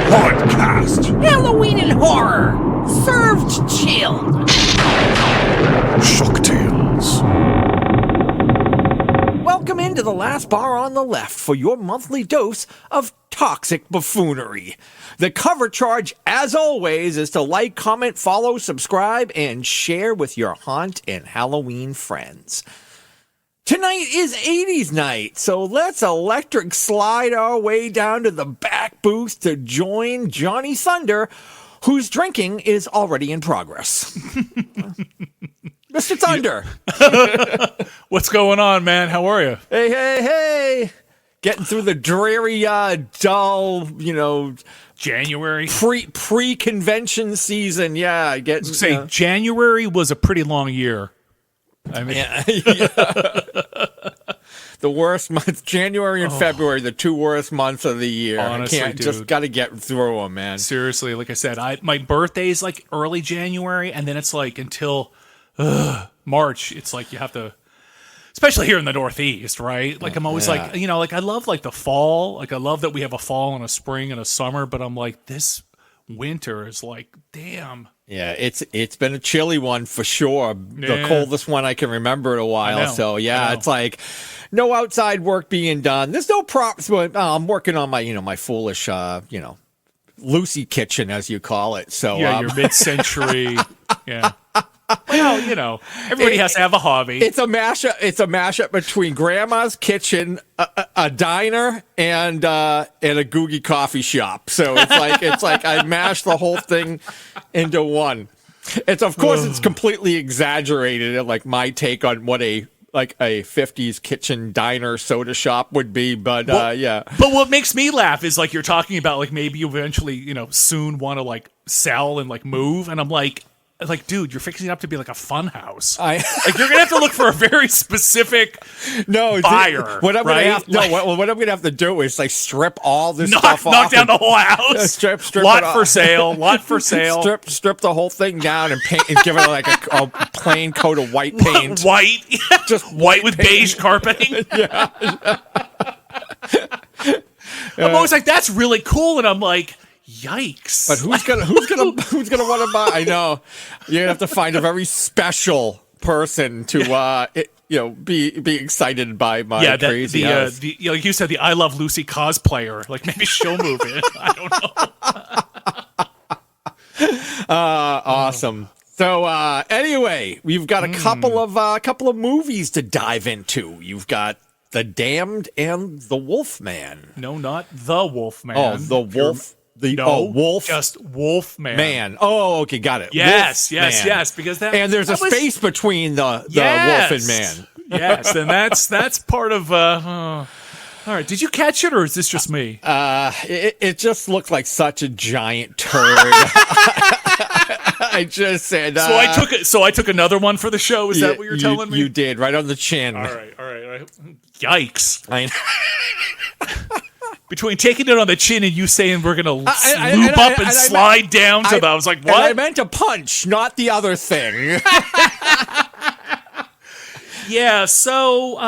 Podcast. Halloween and horror. Served chilled. Shocktails. Welcome into the last bar on the left for your monthly dose of toxic buffoonery. The cover charge, as always, is to like, comment, follow, subscribe, and share with your haunt and Halloween friends. Tonight is 80s night, so let's electric slide our way down to the back booth to join Johnny Thunder, whose drinking is already in progress. Mr. Thunder. What's going on, man? How are you? Hey. Getting through the dreary, dull, January? Pre-convention season, yeah. January was a pretty long year. I mean, yeah. The worst month, January and February, the two worst months of the year. Honestly, dude. Just got to get through them, man. Seriously, like I said, my birthday's like early January, and then it's like until March. It's like you have to, especially here in the Northeast, right? Like I'm always like I love like the fall. Like I love that we have a fall and a spring and a summer, but I'm like, this winter is like, damn. Yeah, it's been a chilly one for sure. The coldest one I can remember in a while. So yeah, it's like no outside work being done. There's no props, but I'm working on my my foolish Lucy kitchen, as you call it. So yeah, your mid-century. Yeah. Well, everybody has to have a hobby. It's a mashup between Grandma's kitchen, a diner, and a googie coffee shop. So it's like I mashed the whole thing into one. It's completely exaggerated, and like my take on what a 50s kitchen diner soda shop would be, but yeah. But what makes me laugh is like you're talking about like maybe you eventually soon want to like sell and like move, and I'm like, dude, you're fixing it up to be like a fun house. Like you're gonna have to look for a very specific buyer. What I'm gonna have to do is like strip all this stuff off. Knock down the whole house. Strip lot for sale. Strip the whole thing down and paint and give it like a plain coat of white paint. White, just white with beige carpeting. Yeah. I'm always like, that's really cool, and I'm like, yikes! But who's gonna want to buy? I know you're gonna have to find a very special person to be excited by my crazy house. Like you said, the I Love Lucy cosplayer, like maybe she'll move in. I don't know. Awesome. So anyway, we've got a couple of movies to dive into. You've got The Damned and The Wolfman. No, not The Wolfman. Oh, The Wolf. Wolf. Just Wolfman. Man. Oh, okay, got it. Yes, Wolfman. yes, because that. And there's a space between the wolf and man. Yes, and that's part of. All right, did you catch it, or is this just me? It just looked like such a giant turd. I just said. So I took another one for the show. Is that what you're telling me? You did, right on the chin. All right. Yikes! I know. Between taking it on the chin and you saying we're gonna loop up and slide down to I was like, what? I meant to punch, not the other thing. Yeah. So,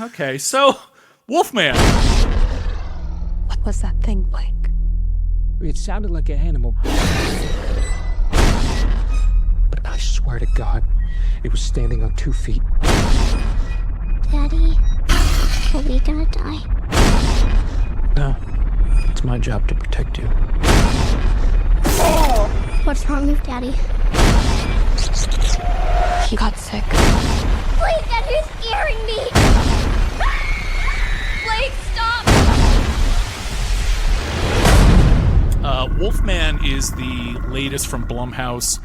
okay. So, Wolfman. What was that thing, Blake? It sounded like an animal. But I swear to God, it was standing on 2 feet. Daddy, are we gonna die? No, it's my job to protect you. What's wrong with Daddy? He got sick. Blake, Daddy's scaring me! Blake, stop! Wolfman is the latest from Blumhouse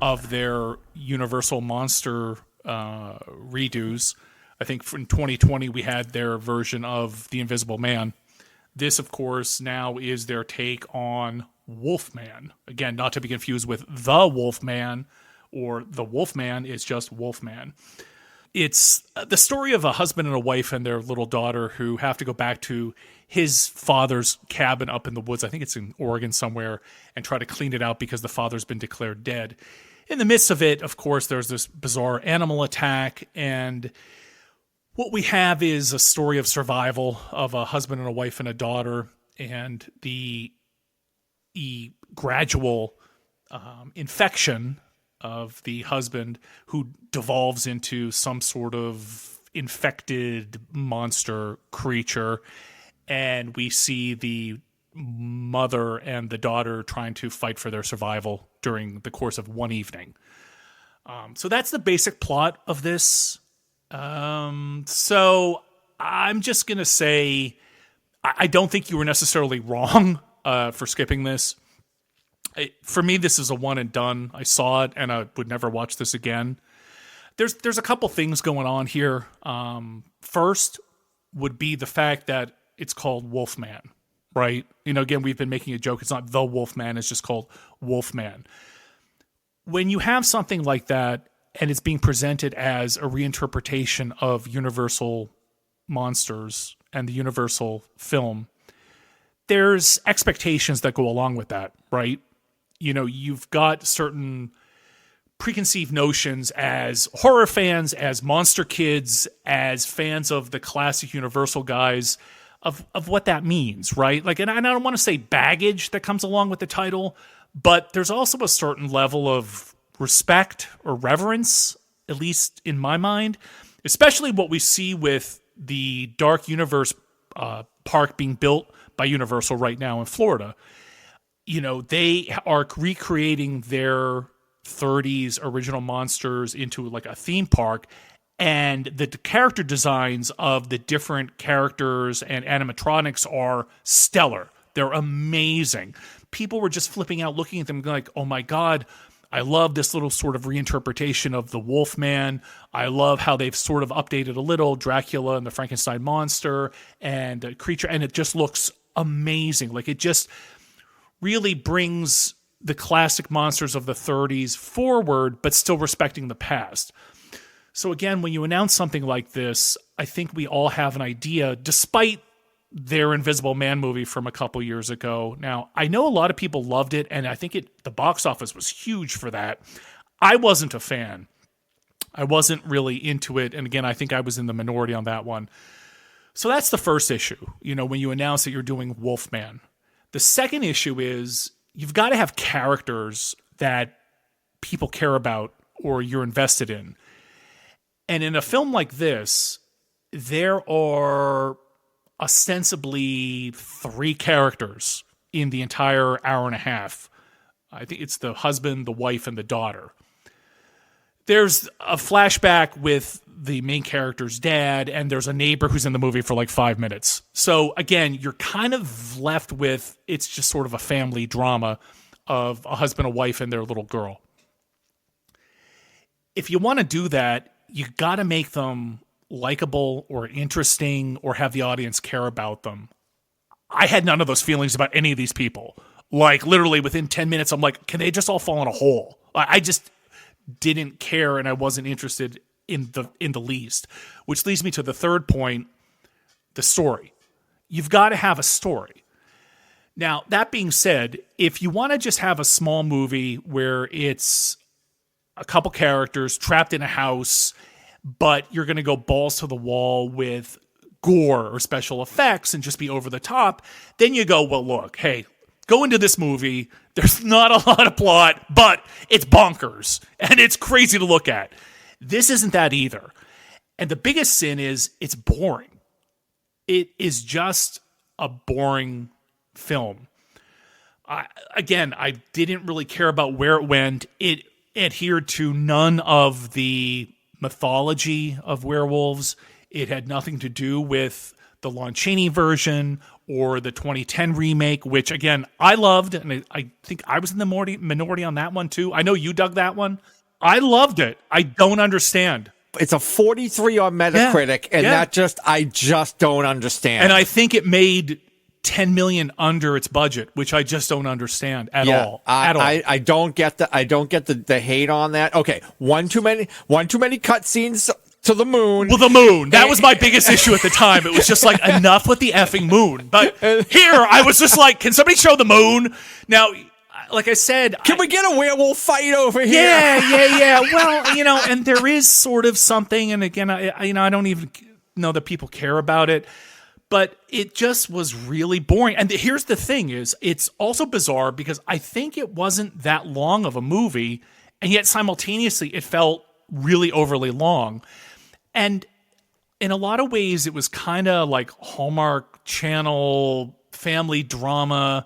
of their Universal Monster redos. I think in 2020 we had their version of The Invisible Man. This, of course, now is their take on Wolfman. Again, not to be confused with The Wolfman, or The Wolfman is just Wolfman. It's the story of a husband and a wife and their little daughter who have to go back to his father's cabin up in the woods. I think it's in Oregon somewhere, and try to clean it out because the father's been declared dead. In the midst of it, of course, there's this bizarre animal attack, and what we have is a story of survival of a husband and a wife and a daughter, and the gradual infection of the husband who devolves into some sort of infected monster creature. And we see the mother and the daughter trying to fight for their survival during the course of one evening. So that's the basic plot of this. So I'm just going to say, I don't think you were necessarily wrong for skipping this. For me, this is a one and done. I saw it and I would never watch this again. There's a couple things going on here. First would be the fact that it's called Wolfman, right? Again, we've been making a joke. It's not the Wolfman. It's just called Wolfman. When you have something like that and it's being presented as a reinterpretation of Universal monsters and the Universal film, there's expectations that go along with that, right? You've got certain preconceived notions as horror fans, as monster kids, as fans of the classic Universal guys of what that means, right? And I don't want to say baggage that comes along with the title, but there's also a certain level of respect or reverence, at least in my mind, especially what we see with the Dark Universe park being built by Universal right now in Florida. They are recreating their 30s original monsters into like a theme park, and the character designs of the different characters and animatronics are stellar. They're amazing. People were just flipping out looking at them like, oh my God, I love this little sort of reinterpretation of the Wolfman. I love how they've sort of updated a little Dracula and the Frankenstein monster and the creature, and it just looks amazing. Like, it just really brings the classic monsters of the 30s forward, but still respecting the past. So again, when you announce something like this, I think we all have an idea, despite their Invisible Man movie from a couple years ago. Now, I know a lot of people loved it, and I think the box office was huge for that. I wasn't a fan. I wasn't really into it, and again, I think I was in the minority on that one. So that's the first issue, when you announce that you're doing Wolfman. The second issue is you've got to have characters that people care about or you're invested in. And in a film like this, there are ostensibly 3 characters in the entire hour and a half. I think it's the husband, the wife, and the daughter. There's a flashback with the main character's dad, and there's a neighbor who's in the movie for like 5 minutes. So again, you're kind of left with, it's just sort of a family drama of a husband, a wife, and their little girl. If you want to do that, you got to make them likable or interesting or have the audience care about them. I had none of those feelings about any of these people. Like, literally within 10 minutes, I'm like, can they just all fall in a hole? I just didn't care, and I wasn't interested in the least. Which leads me to the third point, the story. You've got to have a story. Now, that being said, if you want to just have a small movie where it's a couple characters trapped in a house, but you're going to go balls to the wall with gore or special effects and just be over the top, then you go, well, look, hey, go into this movie. There's not a lot of plot, but it's bonkers and it's crazy to look at. This isn't that either. And the biggest sin is it's boring. It is just a boring film. I didn't really care about where it went. It adhered to none of the mythology of werewolves. It had nothing to do with the Lon Chaney version or the 2010 remake, which again, I loved. And I think I was in the minority on that one too. I know you dug that one. I loved it. I don't understand. It's a 43 on Metacritic, and I just don't understand. And I think it made 10 million under its budget, which I just don't understand at all. I don't get the hate on that. Okay, one too many cutscenes to the moon. Well, the moon. That was my biggest issue at the time. It was just like, enough with the effing moon. But here, I was just like, can somebody show the moon? Now, like I said, can we get a werewolf fight over here? Yeah. Well, and there is sort of something, and again, I don't even know that people care about it. But it just was really boring. And here's the thing is, it's also bizarre because I think it wasn't that long of a movie, and yet simultaneously it felt really overly long. And in a lot of ways, it was kind of like Hallmark Channel family drama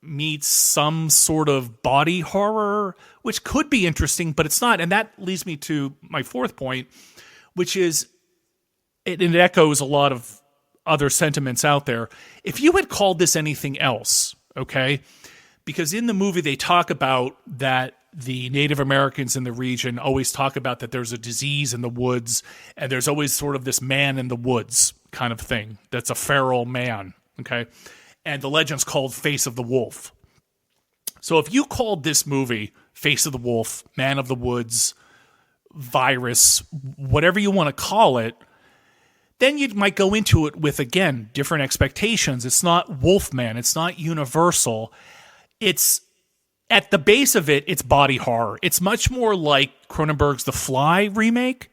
meets some sort of body horror, which could be interesting, but it's not. And that leads me to my fourth point, which is it echoes a lot of other sentiments out there. If you had called this anything else, okay, because in the movie they talk about that the Native Americans in the region always talk about that there's a disease in the woods, and there's always sort of this man in the woods kind of thing that's a feral man, okay? And the legend's called Face of the Wolf. So if you called this movie Face of the Wolf, Man of the Woods, Virus, whatever you want to call it, then you might go into it with, again, different expectations. It's not Wolfman. It's not Universal. It's, at the base of it, it's body horror. It's much more like Cronenberg's The Fly remake,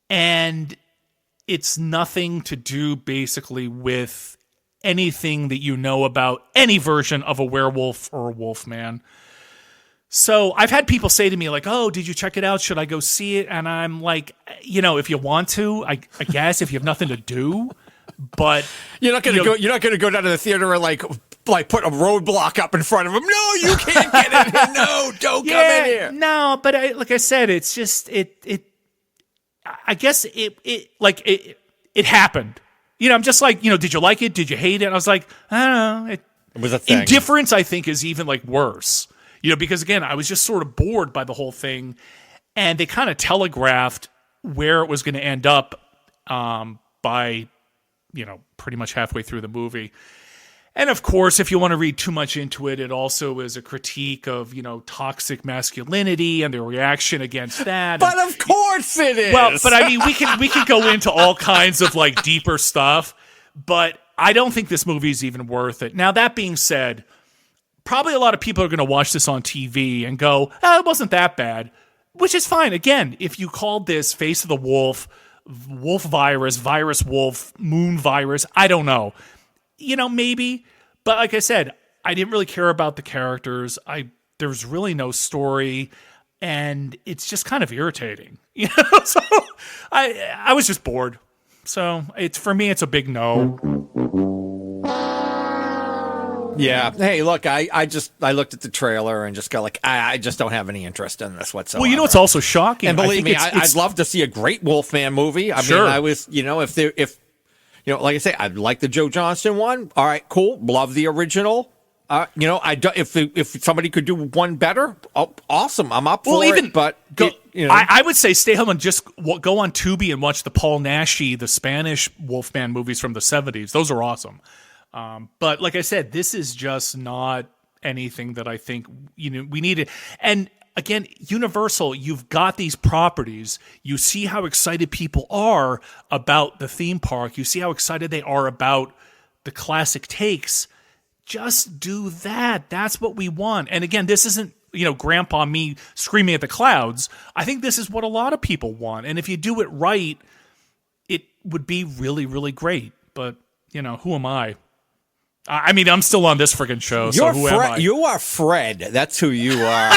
and it's nothing to do, basically, with anything that you know about any version of a werewolf or a wolfman. So I've had people say to me like, "Oh, did you check it out? Should I go see it?" And I'm like, if you want to, I guess if you have nothing to do, but you're not going to go. You're not going to go down to the theater and like put a roadblock up in front of them. No, you can't get in here. No, don't come in here. No, but like I said, it's just it. I guess it happened. I'm just like, did you like it? Did you hate it? And I was like, I don't know. It was a thing. Indifference, I think, is even like worse. Because again, I was just sort of bored by the whole thing, and they kind of telegraphed where it was going to end up by, pretty much halfway through the movie. And of course, if you want to read too much into it, it also is a critique of, toxic masculinity and the reaction against that. But of course it is. Well, but I mean, we can go into all kinds of like deeper stuff, but I don't think this movie is even worth it. Now, that being said, probably a lot of people are going to watch this on TV and go, "Oh, it wasn't that bad," which is fine. Again, if you called this Face of the Wolf, Wolf Virus, Virus Wolf, Moon Virus, I don't know. Maybe. But like I said, I didn't really care about the characters. There's really no story, and it's just kind of irritating. So I was just bored. So for me, it's a big no. Yeah. Hey, look, I looked at the trailer and just got like, I just don't have any interest in this whatsoever. Well, what's also shocking. And believe me, I'd love to see a great Wolfman movie. I mean, I was, like I say, I like the Joe Johnston one. All right, cool. Love the original. If somebody could do one better, awesome. I'm up for it. But I would say stay home and just go on Tubi and watch the Paul Naschy, the Spanish Wolfman movies from the 70s. Those are awesome. But like I said, this is just not anything that I think we needed. And again, Universal, you've got these properties. You see how excited people are about the theme park. You see how excited they are about the classic takes. Just do that. That's what we want. And again, this isn't, grandpa me screaming at the clouds. I think this is what a lot of people want. And if you do it right, it would be really, really great. But, who am I? I mean, I'm still on this friggin' show, so who am I? You are Fred. That's who you are.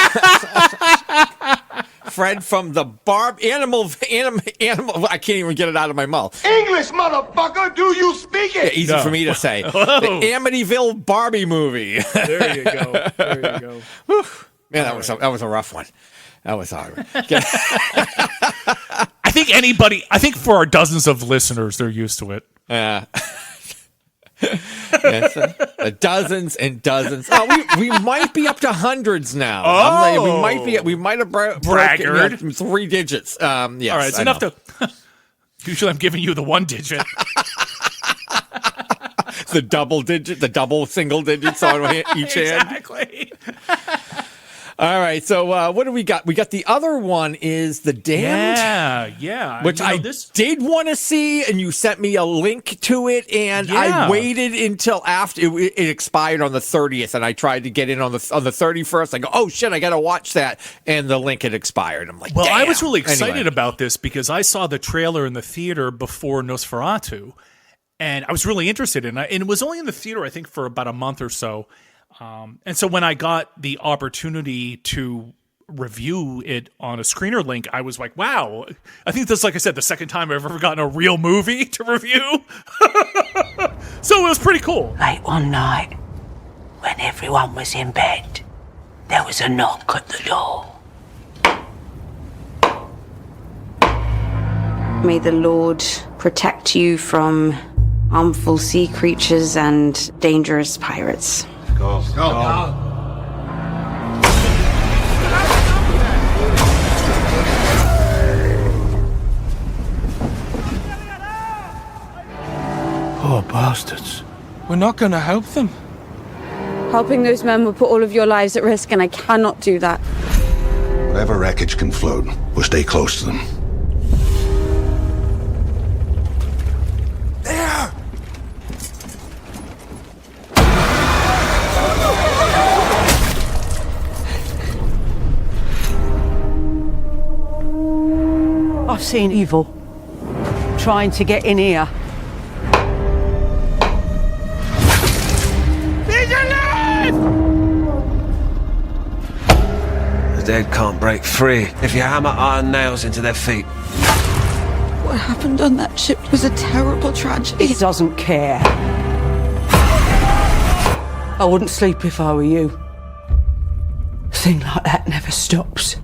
Fred from the animal. I can't even get it out of my mouth. English, motherfucker, do you speak it? Yeah, easy for me to say. The Amityville Barbie movie. There you go. There you go. Man, that was a rough one. That was hard. I think for our dozens of listeners, they're used to it. Yeah. Yes, dozens and dozens. Oh, we might be up to hundreds now. Oh, we might have broken 3 digits. Yes, all right, it's enough to. Usually, I'm giving you the 1 digit. The double single digits on each hand. Exactly. All right, so what do we got? We got the other one is The Damned. Yeah. Which I did want to see, and you sent me a link to it, and I waited until after it expired on the 30th, and I tried to get in on the 31st. I go, oh shit, I got to watch that, and the link had expired. I'm like, well, damn. I was really excited about this because I saw the trailer in the theater before Nosferatu, And I was really interested in it. And it was only in the theater, I think, for about a month or so. And so when I got the opportunity to review it on a Screener Link, I was like, wow. I think this, like I said, the second time I've ever gotten a real movie to review. So it was pretty cool. Late one night, when everyone was in bed, there was a knock at the door. May the Lord protect you from harmful sea creatures and dangerous pirates. Go. Poor bastards. We're not going to help them. Helping those men will put all of your lives at risk, and I cannot do that. Whatever wreckage can float, we'll stay close to them. There! I've seen evil trying to get in here. The dead can't break free if you hammer iron nails into their feet. What happened on that ship was a terrible tragedy. He doesn't care. I wouldn't sleep if I were you. A thing like that never stops.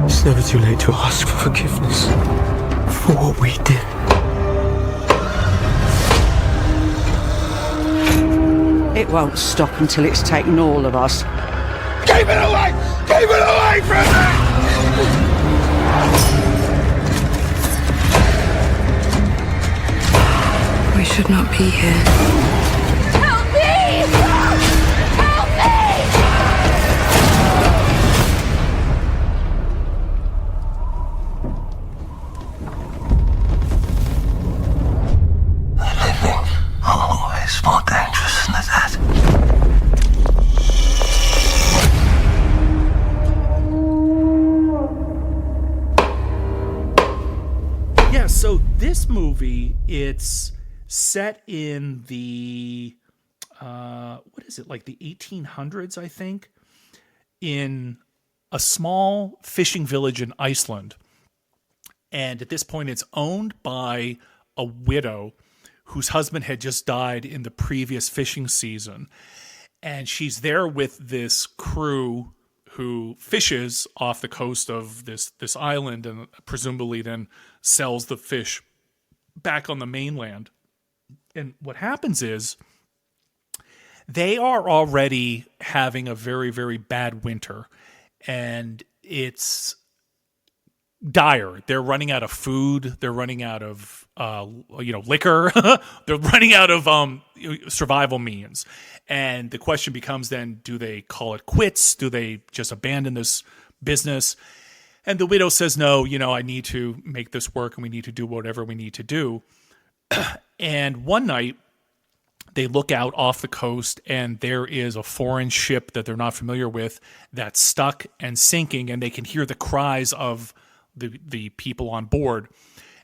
It's never too late to ask for forgiveness for what we did. It won't stop until it's taken all of us. Keep it away! Keep it away from me! We should not be here. Help me! Help me! Always more dangerous than the dead. Yeah, so this movie, it's set in the, what is it, like the 1800s, I think, in a small fishing village in Iceland. And at this point, it's owned by a widow whose husband had just died in the previous fishing season. And she's there with this crew who fishes off the coast of this island and presumably then sells the fish back on the mainland. And what happens is they are already having a very, very bad winter. And it's dire. They're running out of food. They're running out of, liquor. They're running out of survival means. And the question becomes then, do they call it quits? Do they just abandon this business? And the widow says, no, I need to make this work and we need to do whatever we need to do. And one night they look out off the coast and there is a foreign ship that they're not familiar with that's stuck and sinking, and they can hear the cries of the people on board.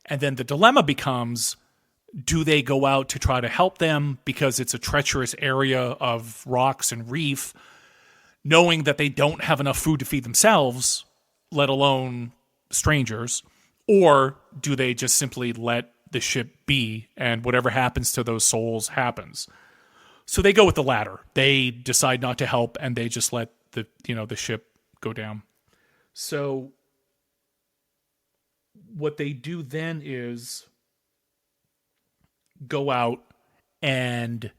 And then the dilemma becomes, do they go out to try to help them because it's a treacherous area of rocks and reef, knowing that they don't have enough food to feed themselves, let alone strangers? Or do they just simply let the ship be and whatever happens to those souls happens? So they go with the latter. They decide not to help and they just let the ship go down. So what they do then is go out and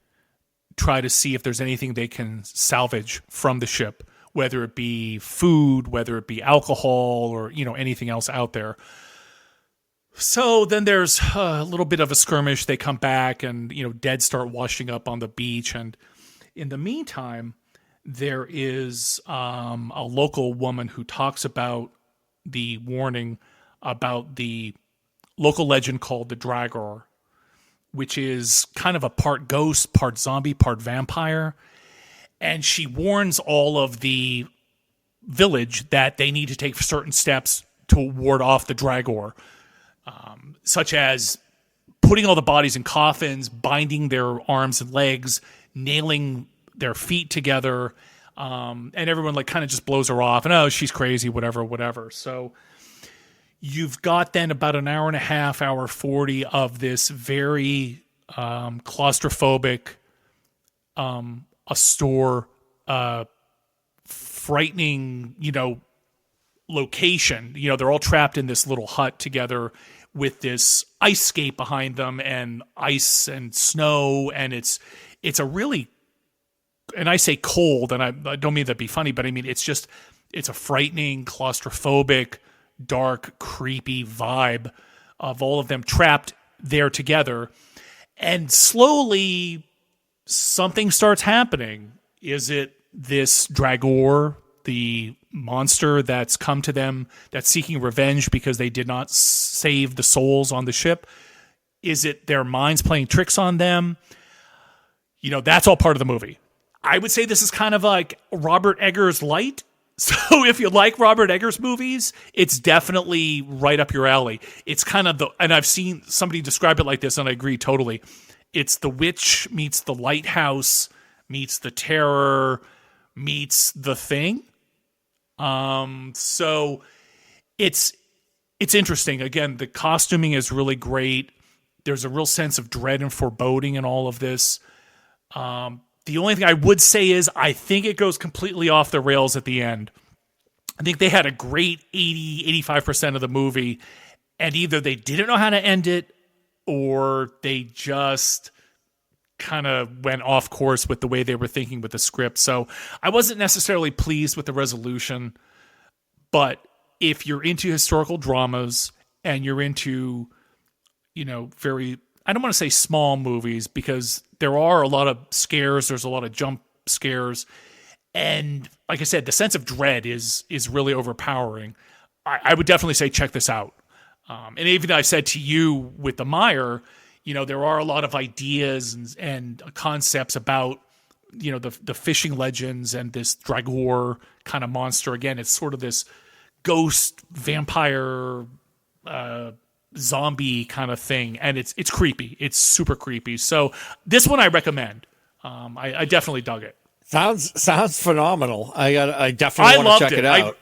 try to see if there's anything they can salvage from the ship, whether it be food, whether it be alcohol, or anything else out there. So then there's a little bit of a skirmish. They come back and dead start washing up on the beach. And in the meantime, there is a local woman who talks about the warning about the local legend called the Dragor, which is kind of a part ghost, part zombie, part vampire. And she warns all of the village that they need to take certain steps to ward off the Dragor, such as putting all the bodies in coffins, binding their arms and legs, nailing their feet together, and everyone like kind of just blows her off and, oh, she's crazy, whatever. So you've got then about an hour and a half, hour 40 of this very claustrophobic, austere, frightening, location. They're all trapped in this little hut together with this ice skate behind them and ice and snow, and it's a really, and I say cold, and I don't mean that to be funny, but I mean it's a frightening, claustrophobic, dark, creepy vibe of all of them trapped there together, and slowly something starts happening. Is it this Dragor, the monster that's come to them, that's seeking revenge because they did not save the souls on the ship? Is it their minds playing tricks on them? That's all part of the movie. I would say this is kind of like Robert Eggers light. So if you like Robert Eggers movies, it's definitely right up your alley. It's kind of and I've seen somebody describe it like this, and I agree totally. It's The Witch meets The Lighthouse meets The Terror meets The Thing. So it's interesting. Again, the costuming is really great. There's a real sense of dread and foreboding in all of this. The only thing I would say is I think it goes completely off the rails at the end. I think they had a great 85% of the movie, and either they didn't know how to end it or they just kind of went off course with the way they were thinking with the script. So I wasn't necessarily pleased with the resolution, but if you're into historical dramas and you're into, very, I don't want to say small movies, because there are a lot of scares, there's a lot of jump scares, and like I said, the sense of dread is really overpowering. I would definitely say check this out. And even I said to you with The Mire, there are a lot of ideas and concepts about, the fishing legends and this Dragor kind of monster. Again, it's sort of this ghost vampire zombie kind of thing, and it's creepy. It's super creepy. So this one I recommend. I definitely dug it. Sounds phenomenal. I definitely want to check it out.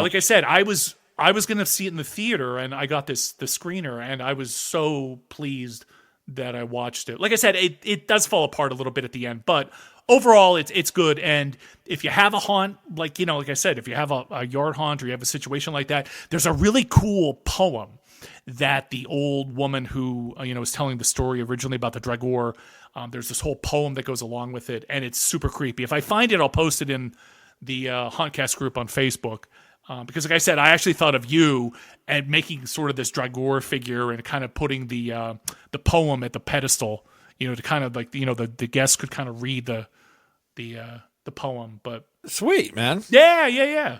Like I said, I was going to see it in the theater, and I got the screener, and I was so pleased that I watched it. Like I said, it does fall apart a little bit at the end, but overall it's good. And if you have a haunt, like I said, if you have a yard haunt or you have a situation like that, there's a really cool poem that the old woman who was telling the story originally about the Dragor, there's this whole poem that goes along with it, and it's super creepy. If I find it, I'll post it in the Hauntcast group on Facebook. Because like I said, I actually thought of you and making sort of this Dragor figure and kind of putting the poem at the pedestal, to kind of like, the guests could kind of read the poem. But sweet, man. Yeah.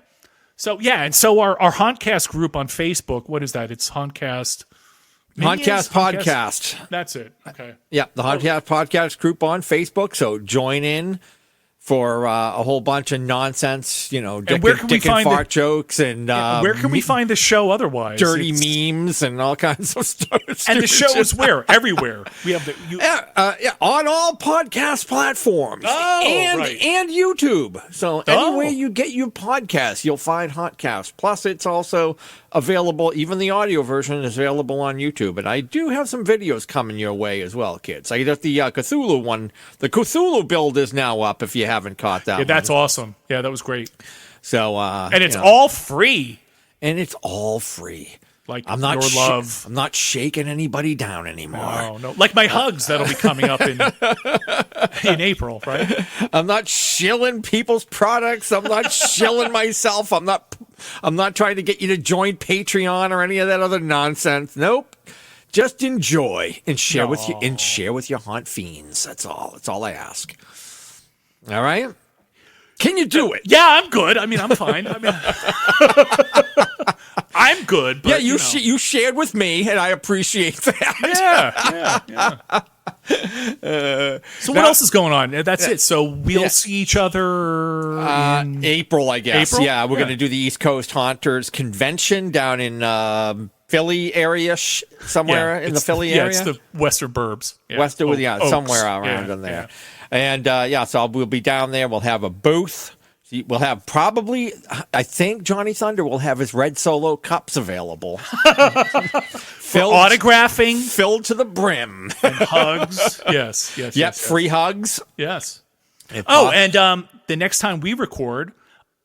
So and so our Hauntcast group on Facebook, what is that? It's Hauntcast. Hauntcast Podcast. That's it. Okay. Yeah, the Hauntcast Podcast group on Facebook. So join in for a whole bunch of nonsense, dick and fart jokes, and where can we find the show otherwise? Dirty memes and all kinds of stuff. And the show is where? Everywhere. We have on all podcast platforms. And YouTube. So anywhere you get your podcasts, you'll find Hauntcast. Plus, it's also available. Even the audio version is available on YouTube. And I do have some videos coming your way as well, kids. I got the Cthulhu one. The Cthulhu build is now up. If you haven't caught that, that's awesome. Yeah, that was great. So, and it's all free. And it's all free. Like I'm not your love. I'm not shaking anybody down anymore. No. Like my hugs that'll be coming up in April, right? I'm not shilling people's products. I'm not shilling myself. I'm not trying to get you to join Patreon or any of that other nonsense. Nope. Just enjoy and share with your haunt fiends. That's all. That's all I ask. All right. Can you do it? Yeah, I'm good. I mean, I'm fine. I I'm good. But, yeah, you shared with me, and I appreciate that. Yeah. So what else is going on? That's it. So we'll see each other in April, I guess. April? Yeah, we're going to do the East Coast Haunters convention down in Philly area, somewhere in the Philly area. Yeah, it's the Western Burbs. Yeah. Somewhere around in there. Yeah. And so we'll be down there. We'll have a booth. We'll have probably, I think Johnny Thunder will have his red Solo cups available. Autographing. Filled to the brim. And hugs. Yes. Yep, free hugs. Yes. And the next time we record,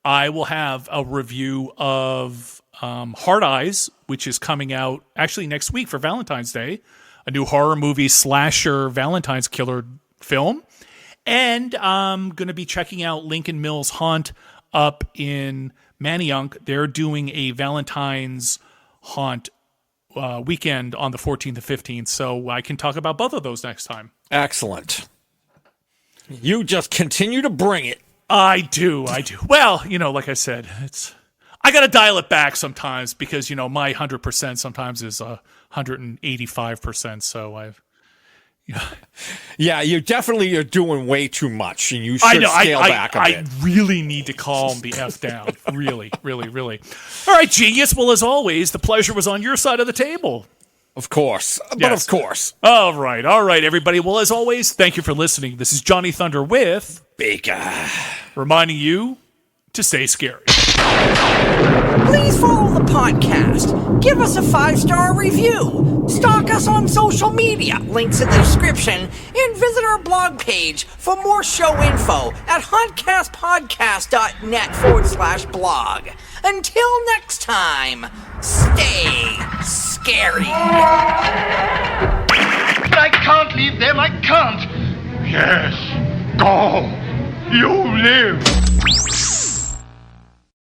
I will have a review of Hard Eyes, which is coming out actually next week for Valentine's Day, a new horror movie slasher Valentine's killer film. And I'm going to be checking out Lincoln Mills Haunt up in Manayunk. They're doing a Valentine's Haunt weekend on the 14th and 15th, so I can talk about both of those next time. Excellent. You just continue to bring it. I do. Well, like I said, I got to dial it back sometimes because, my 100% sometimes is 185%, so Yeah, you definitely are doing way too much, and you should scale back a bit. I really need to calm the F down. Really, really, really. All right, genius. Well, as always, the pleasure was on your side of the table. Of course. But Yes. of course. All right, everybody. Well, as always, thank you for listening. This is Johnny Thunder with Baker, reminding you to stay scary. Please follow the podcast. Give us a 5-star review. Stalk us on social media. Links in the description. And visit our blog page for more show info at huntcastpodcast.net/blog. Until next time, stay scary. But I can't leave them. I can't. Yes. Go. You live.